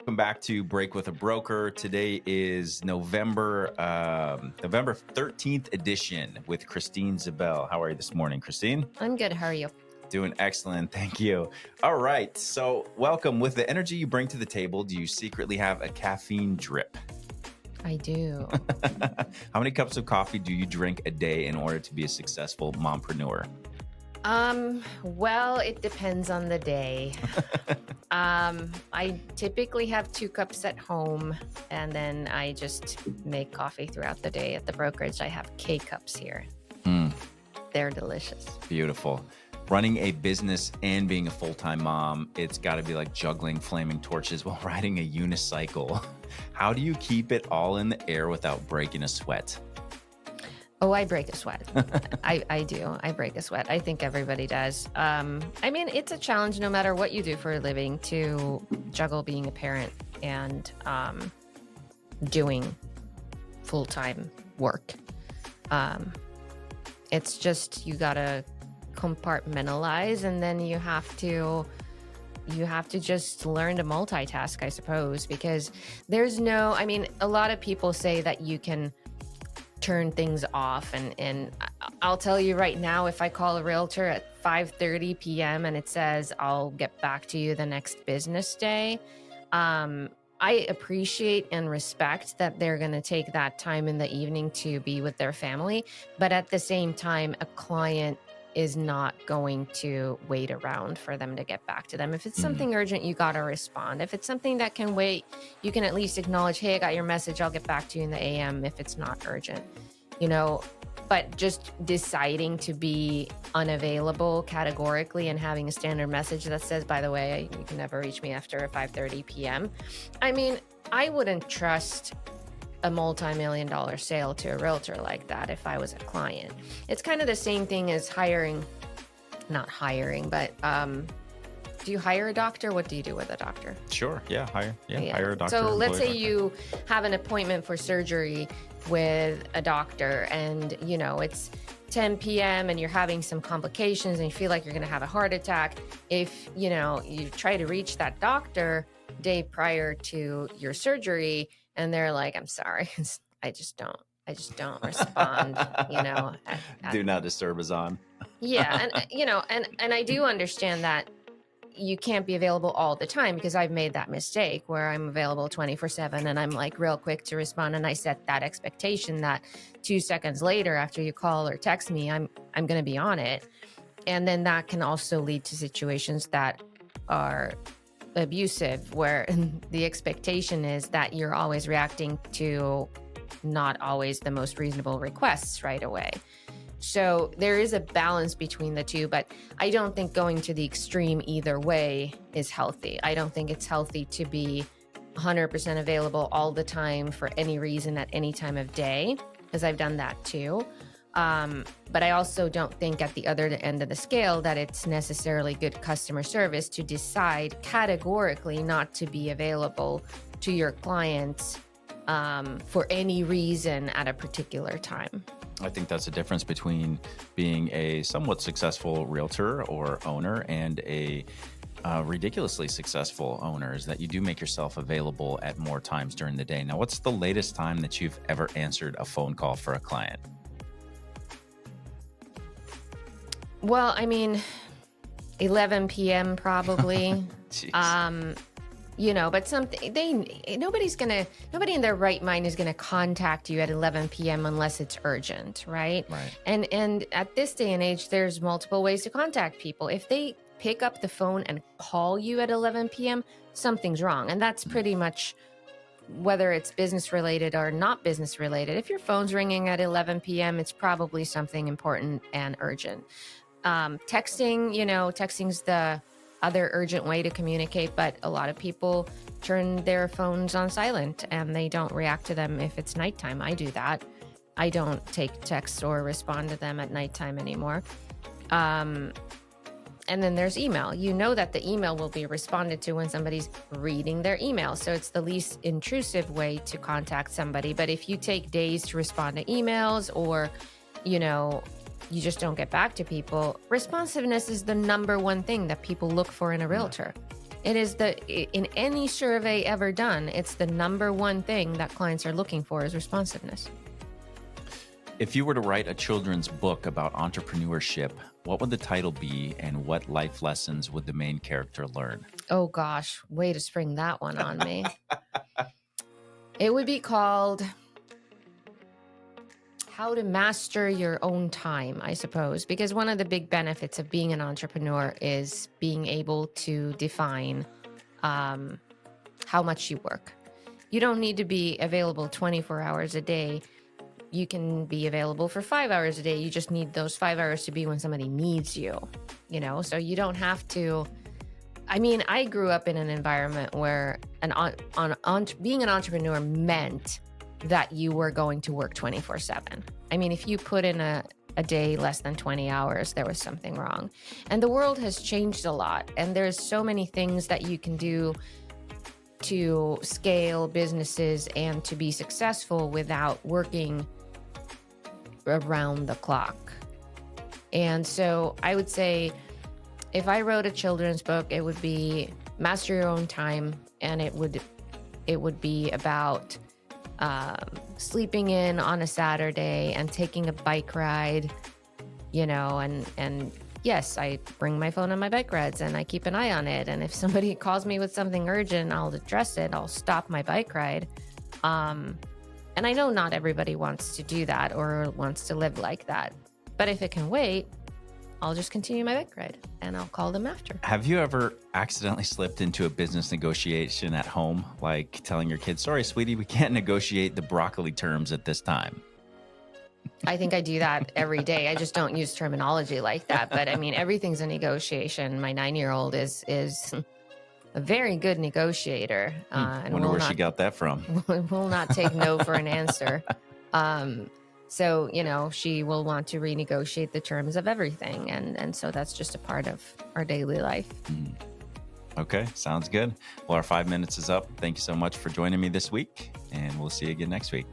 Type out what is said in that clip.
Welcome back to Break with a Broker. Today is November 13th edition with Christine Ziebell. How are you this morning, Christine? I'm good. How are you? Doing excellent. Thank you. All right. So welcome. With the energy you bring to the table, do you secretly have a caffeine drip? I do. How many cups of coffee do you drink a day in order to be a successful mompreneur? Well, it depends on the day. I typically have 2 cups at home, and then I just make coffee throughout the day. At the brokerage, I have K-cups here. They're delicious. Beautiful. Running a business and being a full-time mom, it's got to be like juggling flaming torches while riding a unicycle. How do you keep it all in the air without breaking a sweat? Oh, I break a sweat. I do. I break a sweat. I think everybody does. I mean, it's a challenge no matter what you do for a living to juggle being a parent and doing full-time work. It's just, you gotta compartmentalize, and then you have to just learn to multitask, I suppose, because there's no, I mean, a lot of people say that you can turn things off, and I'll tell you right now, if I call a realtor at 5:30 p.m. and it says I'll get back to you the next business day, I appreciate and respect that they're going to take that time in the evening to be with their family, but at the same time, a client is not going to wait around for them to get back to them. If it's something urgent, you got to respond. If it's something that can wait, you can at least acknowledge, hey, I got your message. I'll get back to you in the AM if it's not urgent, but just deciding to be unavailable categorically and having a standard message that says, by the way, you can never reach me after 5:30 p.m. I mean, I wouldn't trust a multi-million-dollar sale to a realtor like that if I was a client. It's kind of the same thing as not hiring, but do you hire a doctor? What do you do with a doctor? Sure. Yeah. Hire a doctor. So let's say you have an appointment for surgery with a doctor, and it's 10 p.m. and you're having some complications and you feel like you're going to have a heart attack. If, you try to reach that doctor day prior to your surgery, and they're like, I'm sorry, I just don't respond, Do not disturb is on. Yeah. And I do understand that you can't be available all the time, because I've made that mistake where I'm available 24/7 and I'm like real quick to respond. And I set that expectation that 2 seconds later after you call or text me, I'm going to be on it. And then that can also lead to situations that are abusive, where the expectation is that you're always reacting to not always the most reasonable requests right away. So there is a balance between the two, but I don't think going to the extreme either way is healthy. I don't think it's healthy to be 100% available all the time for any reason at any time of day, because I've done that too. But I also don't think at the other end of the scale that it's necessarily good customer service to decide categorically not to be available to your clients for any reason at a particular time. I think that's the difference between being a somewhat successful realtor or owner and a ridiculously successful owner, is that you do make yourself available at more times during the day. Now, what's the latest time that you've ever answered a phone call for a client? Well, I mean, 11 p.m. probably. But nobody in their right mind is gonna contact you at 11 p.m. unless it's urgent, right? Right. And at this day and age, there's multiple ways to contact people. If they pick up the phone and call you at 11 p.m., something's wrong, and that's pretty much whether it's business related or not business related. If your phone's ringing at 11 p.m., it's probably something important and urgent. Texting's the other urgent way to communicate, but a lot of people turn their phones on silent and they don't react to them if it's nighttime. I do that. I don't take texts or respond to them at nighttime anymore. And then there's email. You know that the email will be responded to when somebody's reading their email. So it's the least intrusive way to contact somebody. But if you take days to respond to emails, or, you just don't get back to people, responsiveness is the number one thing that people look for in a realtor. It is in any survey ever done, it's the number one thing that clients are looking for is responsiveness. If you were to write a children's book about entrepreneurship, what would the title be and what life lessons would the main character learn? Oh gosh, way to spring that one on me. It would be called How to Master Your Own Time, I suppose, because one of the big benefits of being an entrepreneur is being able to define how much you work. You don't need to be available 24 hours a day. You can be available for 5 hours a day. You just need those 5 hours to be when somebody needs you, so you don't have to. I mean, I grew up in an environment where being an entrepreneur meant that you were going to work 24/7. I mean, if you put in a day less than 20 hours, there was something wrong. And the world has changed a lot. And there's so many things that you can do to scale businesses and to be successful without working around the clock. And so I would say if I wrote a children's book, it would be Master Your Own Time. And it would be about sleeping in on a Saturday and taking a bike ride, and yes, I bring my phone on my bike rides and I keep an eye on it. And if somebody calls me with something urgent, I'll address it. I'll stop my bike ride. And I know not everybody wants to do that or wants to live like that. But if it can wait, I'll just continue my bike ride and I'll call them after. Have you ever accidentally slipped into a business negotiation at home, like telling your kids, sorry, sweetie, we can't negotiate the broccoli terms at this time? I think I do that every day. I just don't use terminology like that. But I mean, everything's a negotiation. My 9-year-old is a very good negotiator. I wonder where she got that from. Will not take no for an answer. So, she will want to renegotiate the terms of everything. And so that's just a part of our daily life. Okay, sounds good. Well, our 5 minutes is up. Thank you so much for joining me this week, and we'll see you again next week.